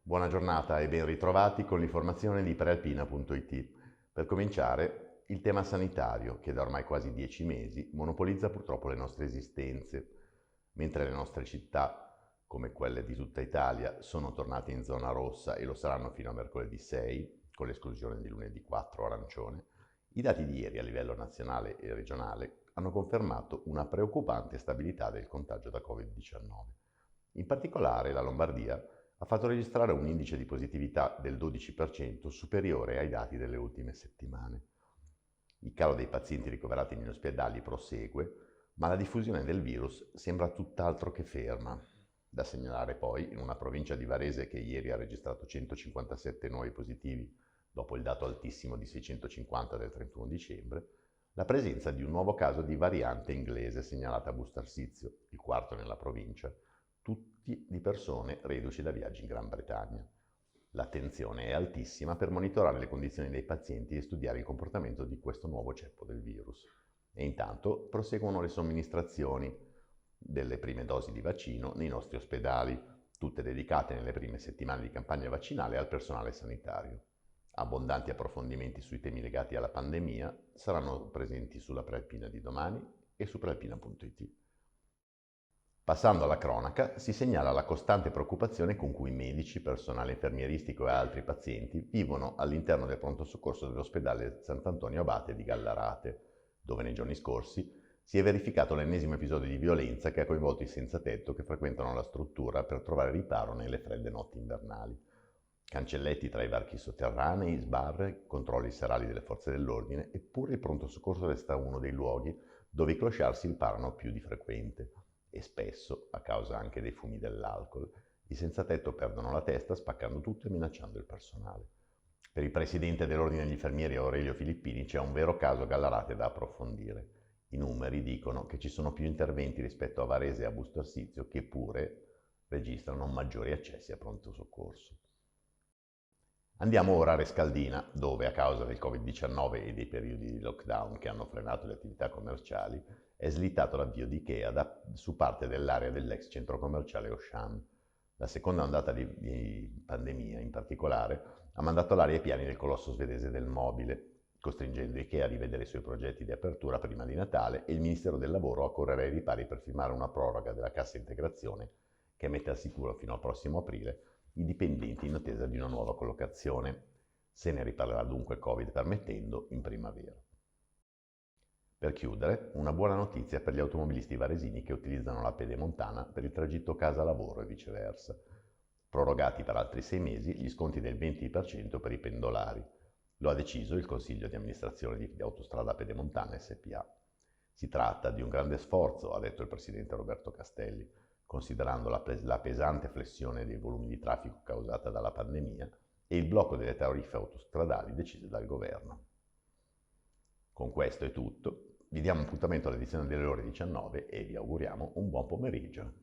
Buona giornata e ben ritrovati con l'informazione di prealpina.it. Per cominciare, il tema sanitario, che da ormai quasi 10 mesi monopolizza purtroppo le nostre esistenze. Mentre le nostre città, come quelle di tutta Italia, sono tornate in zona rossa e lo saranno fino a mercoledì 6, con l'esclusione di lunedì 4 arancione, i dati di ieri a livello nazionale e regionale hanno confermato una preoccupante stabilità del contagio da Covid-19. In particolare la Lombardia ha fatto registrare un indice di positività del 12% superiore ai dati delle ultime settimane. Il calo dei pazienti ricoverati negli ospedali prosegue, ma la diffusione del virus sembra tutt'altro che ferma. Da segnalare poi, in una provincia di Varese che ieri ha registrato 157 nuovi positivi, dopo il dato altissimo di 650 del 31 dicembre, la presenza di un nuovo caso di variante inglese segnalata a Bustarsizio, il quarto nella provincia, tutti di persone reduci da viaggi in Gran Bretagna. L'attenzione è altissima per monitorare le condizioni dei pazienti e studiare il comportamento di questo nuovo ceppo del virus. E intanto proseguono le somministrazioni delle prime dosi di vaccino nei nostri ospedali, tutte dedicate nelle prime settimane di campagna vaccinale al personale sanitario. Abbondanti approfondimenti sui temi legati alla pandemia saranno presenti sulla Prealpina di domani e su prealpina.it. Passando alla cronaca, si segnala la costante preoccupazione con cui medici, personale infermieristico e altri pazienti vivono all'interno del pronto soccorso dell'ospedale Sant'Antonio Abate di Gallarate, dove nei giorni scorsi si è verificato l'ennesimo episodio di violenza che ha coinvolto i senza tetto che frequentano la struttura per trovare riparo nelle fredde notti invernali. Cancelletti tra i varchi sotterranei, sbarre, controlli serali delle forze dell'ordine, eppure il pronto soccorso resta uno dei luoghi dove i clochard si riparano più di frequente. E spesso, a causa anche dei fumi dell'alcol, i senza tetto perdono la testa spaccando tutto e minacciando il personale. Per il presidente dell'Ordine degli Infermieri Aurelio Filippini c'è un vero caso Gallarate da approfondire. I numeri dicono che ci sono più interventi rispetto a Varese e a Busto Arsizio che pure registrano maggiori accessi a pronto soccorso. Andiamo ora a Rescaldina, dove a causa del Covid-19 e dei periodi di lockdown che hanno frenato le attività commerciali, è slittato l'avvio di Ikea su parte dell'area dell'ex centro commerciale Auchan. La seconda ondata di pandemia, in particolare, ha mandato all'aria i piani del colosso svedese del mobile, costringendo Ikea a rivedere i suoi progetti di apertura prima di Natale e il Ministero del Lavoro a correre ai ripari per firmare una proroga della cassa integrazione che mette al sicuro fino al prossimo aprile i dipendenti in attesa di una nuova collocazione. Se ne riparlerà dunque, Covid permettendo, in primavera. Per chiudere, una buona notizia per gli automobilisti varesini che utilizzano la pedemontana per il tragitto casa-lavoro e viceversa. Prorogati per altri 6 mesi gli sconti del 20% per i pendolari. Lo ha deciso il Consiglio di amministrazione di Autostrada Pedemontana SPA. Si tratta di un grande sforzo, ha detto il presidente Roberto Castelli, considerando la pesante flessione dei volumi di traffico causata dalla pandemia e il blocco delle tariffe autostradali decise dal governo. Con questo è tutto, vi diamo appuntamento all'edizione delle ore 19 e vi auguriamo un buon pomeriggio.